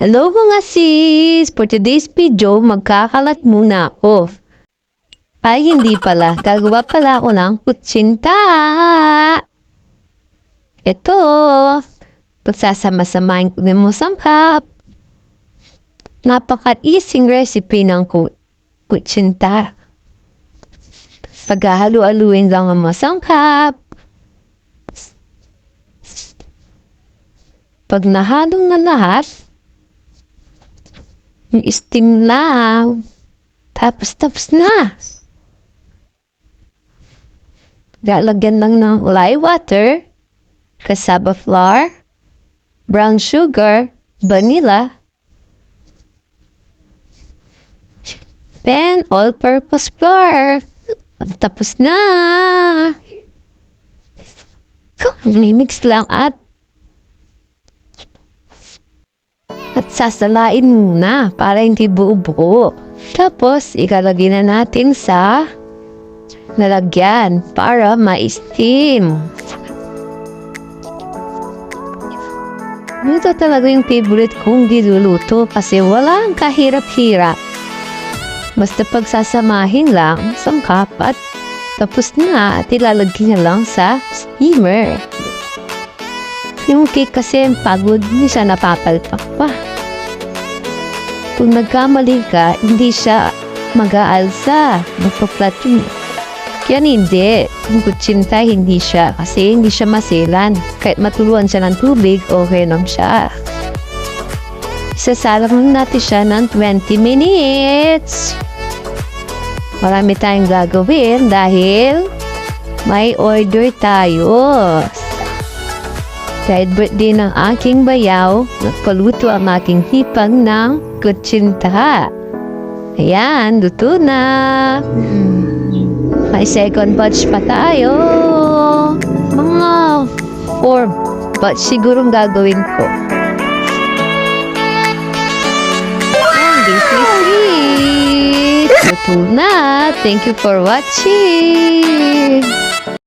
Hello mga sis! For today's video, magkakalat muna ako. Ay, hindi pala. Gagawa pala ako ng kutsinta. Ito. Pagsasama-samahin ko din mo sangkap. Napaka-easy recipe ng kutsinta. Paghahalu-aluin lang ang masangkap. Pag nahalong na lahat, i-steam lang. Tapos na. Lalagyan lang ng lye water, cassava flour, brown sugar, vanilla, then all-purpose flour. Tapos na. Mix lang at sasalain muna para hindi buo-buo. Tapos, ikalagay na natin sa lalagyan para ma-steam. Ito talaga yung favorite kong niluluto kasi walang kahirap-hirap. Basta pagsasamahin lang, sangkap at tapos na at ilalagay na lang sa steamer. Yung cake kasi pagod, hindi siya napapalpak pa. Kung nagkamali ka, hindi siya mag-aalsa. Magpa-flat yun. Kaya hindi. Kung kutsinta, hindi siya. Kasi hindi siya masilan. Kahit matuluan siya ng tubig, okay lang siya. Isasalang lang natin siya ng 20 minutes. Marami tayong gagawin dahil may order tayo. Dahil birthday ng aking bayaw, nagpaluto ang aking hipag ng kutsinta. Ayan, luto na. May second batch pa tayo. Mga 4 batch sigurong gagawin ko. And this is it. Luto na. Thank you for watching.